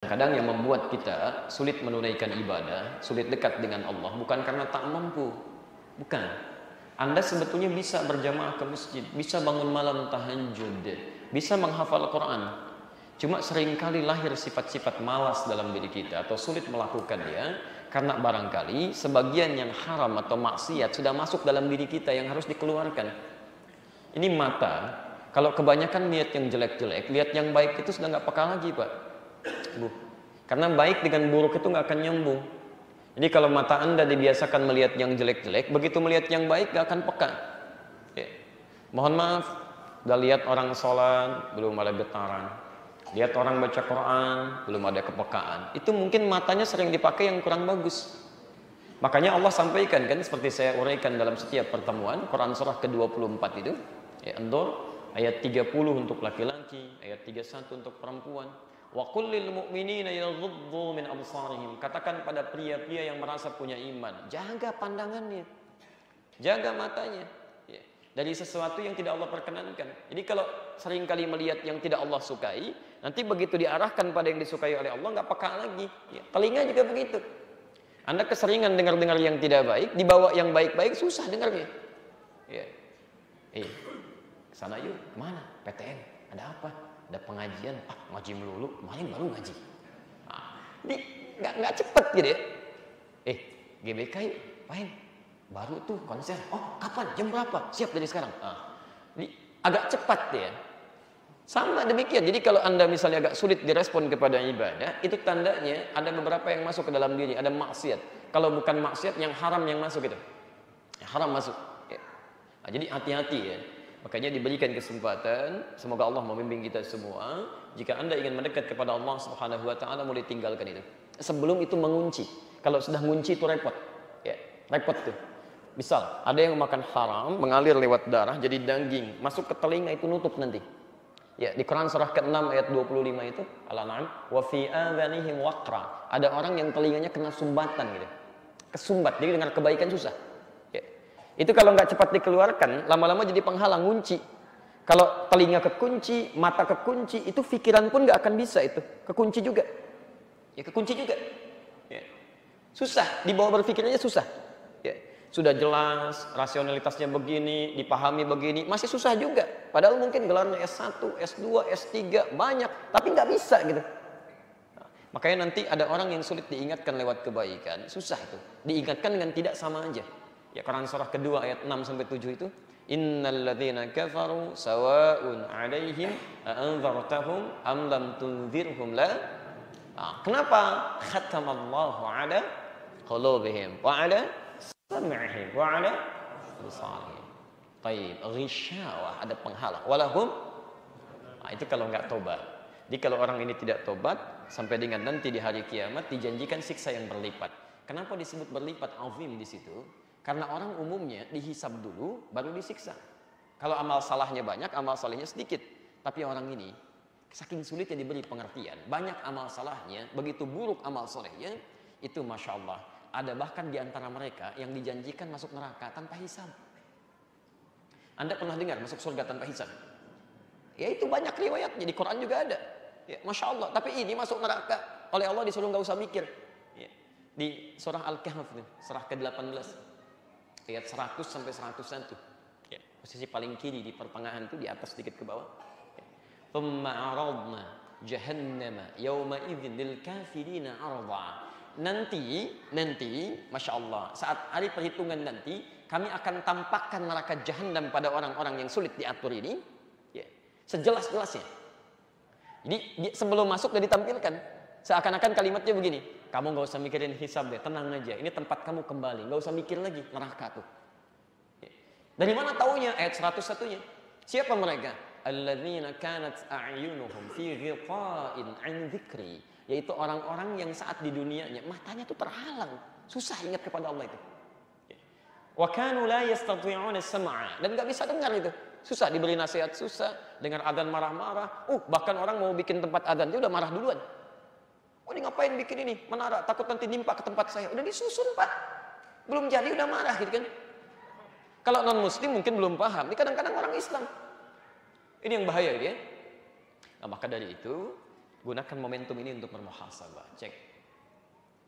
Kadang yang membuat kita sulit menunaikan ibadah, sulit dekat dengan Allah, bukan karena tak mampu. Bukan. Anda sebetulnya bisa berjamaah ke masjid, bisa bangun malam tahajud, bisa menghafal Quran. Cuma seringkali lahir sifat-sifat malas dalam diri kita atau sulit melakukannya karena barangkali sebagian yang haram atau maksiat sudah masuk dalam diri kita yang harus dikeluarkan. Ini mata, kalau kebanyakan lihat yang jelek-jelek, lihat yang baik itu sudah nggak peka lagi, Pak. Bu. Karena baik dengan buruk itu nggak akan nyambung. Jadi kalau mata Anda dibiasakan melihat yang jelek-jelek, begitu melihat yang baik nggak akan peka. Ya. Mohon maaf, udah lihat orang sholat belum ada getaran, lihat orang baca Quran belum ada kepekaan. Itu mungkin matanya sering dipakai yang kurang bagus. Makanya Allah sampaikan kan, seperti saya uraikan dalam setiap pertemuan, Quran surah ke-24 itu, ya, An-Nur ayat 30 untuk laki-laki, ayat 31 untuk perempuan. Wa qul lil mu'minina yaghuddu min absarihim. Katakan pada pria-pria yang merasa punya iman, jaga pandangannya, jaga matanya, ya, dari sesuatu yang tidak Allah perkenankan. Jadi kalau seringkali melihat yang tidak Allah sukai, nanti begitu diarahkan pada yang disukai oleh Allah nggak peka lagi. Ya, telinga juga begitu. Anda keseringan dengar-dengar yang tidak baik, dibawa yang baik-baik susah dengarnya. Ya. Kesana yuk, kemana? PTN, ada apa? Ada pengajian, ngaji melulu, kemarin baru ngaji. Ini nggak cepet gitu ya. GBK yuk, main. Baru tuh konser. Oh, kapan? Jam berapa? Siap dari sekarang. Ini agak cepat ya. Sama demikian. Jadi kalau Anda misalnya agak sulit direspon kepada ibadah, itu tandanya ada beberapa yang masuk ke dalam diri, ada maksiat. Kalau bukan maksiat, yang haram yang masuk itu. Yang haram masuk. Ya. Nah, jadi hati-hati ya. Makanya diberikan kesempatan, semoga Allah membimbing kita semua. Jika Anda ingin mendekat kepada Allah Subhanahu wa taala, mulai tinggalkan itu. Sebelum itu mengunci. Kalau sudah ngunci itu repot. Ya, repot tuh. Misal, ada yang makan haram, mengalir lewat darah jadi daging, masuk ke telinga itu nutup nanti. Ya, di Quran surah ke-6 ayat 25 itu, Al-An'am, wa fi adhanihim waqra. Ada orang yang telinganya kena sumbatan gitu. Kesumbat, jadi dengar kebaikan susah. Itu kalau nggak cepat dikeluarkan, lama-lama jadi penghalang, ngunci. Kalau telinga kekunci, mata kekunci, itu pikiran pun nggak akan bisa itu, kekunci juga. Ya kekunci juga. Ya. Susah, dibawa berpikirnya susah. Ya. Sudah jelas, rasionalitasnya begini, dipahami begini, masih susah juga. Padahal mungkin gelarnya S1, S2, S3, banyak, tapi nggak bisa gitu. Nah, makanya nanti ada orang yang sulit diingatkan lewat kebaikan, susah itu. Diingatkan dengan tidak sama aja. Ya, Quran surah kedua ayat 6 sampai 7 itu, innal ladzina kafaru sawa'un 'alaihim a'anzartahum am lam tunzirhum la. Kenapa? Khatamallahu 'ala qulubihim wa 'ala sam'ihim wa 'ala absarihim. Baik, ghisyawah, ada penghalang. Walahum, itu kalau enggak tobat. Jadi kalau orang ini tidak tobat, sampai dengan nanti di hari kiamat dijanjikan siksa yang berlipat. Kenapa disebut berlipat azim di situ? Karena orang umumnya dihisab dulu, baru disiksa. Kalau amal salahnya banyak, amal salehnya sedikit. Tapi orang ini, saking sulitnya diberi pengertian, banyak amal salahnya, begitu buruk amal solehnya, itu Masya Allah. Ada bahkan di antara mereka yang dijanjikan masuk neraka tanpa hisab. Anda pernah dengar masuk surga tanpa hisab? Ya itu banyak riwayatnya, di Quran juga ada. Ya, Masya Allah, tapi ini masuk neraka, oleh Allah disuruh nggak usah mikir. Ya. Di surah Al-Kahf, surah ke-18. Ayat 100 sampai 101. Ya, posisi paling kiri di pertengahan itu, di atas sedikit ke bawah. Thumma 'aradna jahannama yawma idzin lil kafirina 'arda. Nanti, Masya Allah, saat hari perhitungan nanti, kami akan tampakkan neraka Jahannam pada orang-orang yang sulit diatur ini, ya, sejelas-jelasnya. Jadi sebelum masuk sudah ditampilkan. Seakan-akan kalimatnya begini, kamu nggak usah mikirin hisab deh, tenang aja. Ini tempat kamu kembali, nggak usah mikir lagi neraka tuh. Dari mana taunya? Ayat 101-nya. Siapa mereka? Alladzina kanat a'yunuhum fi ghita'in 'an dzikri. Yaitu orang-orang yang saat di dunianya matanya tuh terhalang, susah ingat kepada Allah itu. Wa kanu la yastati'una as-sam'a, dan nggak bisa dengar itu. Susah diberi nasihat, susah dengar adzan marah-marah. Bahkan orang mau bikin tempat adzan dia udah marah duluan. Ini ngapain bikin ini? Menara, takut nanti nimpa ke tempat saya. Udah disusun, Pak. Belum jadi udah marah gitu kan. Kalau non muslim mungkin belum paham. Ini kadang-kadang orang Islam. Ini yang bahaya ya. Nah, maka dari itu Gunakan momentum ini untuk bermuhasabah, cek.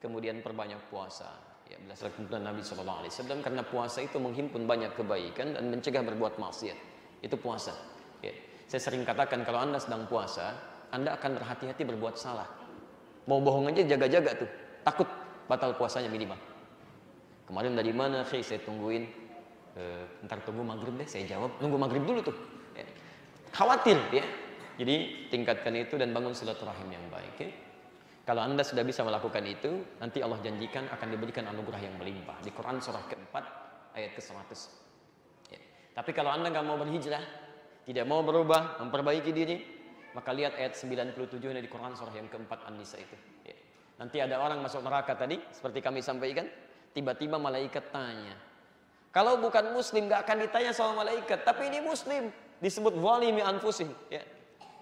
Kemudian perbanyak puasa. Ya, berdasarkan tuntunan Nabi SAW, karena puasa itu menghimpun banyak kebaikan dan mencegah berbuat maksiat. Itu puasa. Ya. Saya sering katakan kalau Anda sedang puasa, Anda akan berhati-hati berbuat salah. Mau bohong aja jaga-jaga tuh, takut batal puasanya minimal. Kemarin dari mana? Saya tungguin. Ntar tunggu maghrib deh, saya jawab. Nunggu maghrib dulu tuh. Ya. Khawatir ya. Jadi tingkatkan itu dan bangun silaturahim yang baik. Ya. Kalau Anda sudah bisa melakukan itu, nanti Allah janjikan akan diberikan anugerah yang melimpah. Di Quran surah keempat ayat ke-100. Ya. Tapi kalau Anda nggak mau berhijrah, tidak mau berubah, memperbaiki diri, maka lihat ayat 97 di Quran surah yang keempat An-Nisa itu. Ya. Nanti ada orang masuk neraka tadi, seperti kami sampaikan, tiba-tiba malaikat tanya. Kalau bukan muslim nggak akan ditanya sama malaikat, tapi ini muslim, disebut zalimi anfusih. Ya.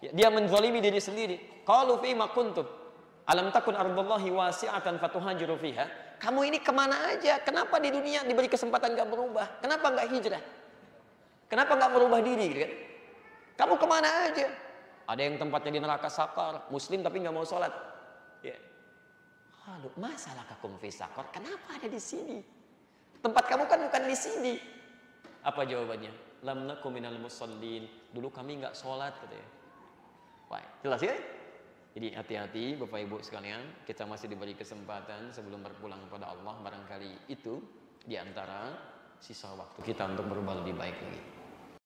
Ya, dia menzalimi diri sendiri. Qalu fima kuntum? Alam takun ardullahi wasi'atan fatuhajiru fiha. Kamu ini kemana aja? Kenapa di dunia diberi kesempatan gak berubah? Kenapa gak hijrah? Kenapa gak merubah diri? Gitu kan? Kamu kemana aja? Ada yang tempatnya di neraka sakar, muslim tapi gak mau sholat. Ya. Halu, masalah kakum fi sakar? Kenapa ada di sini? Tempat kamu kan bukan di sini. Apa jawabannya? Lam nakum minal musallin. Dulu kami gak sholat katanya. Wah, jelas ya? Jadi hati-hati Bapak Ibu sekalian, kita masih diberi kesempatan sebelum berpulang kepada Allah, barangkali itu diantara sisa waktu kita untuk berubah lebih baik lagi.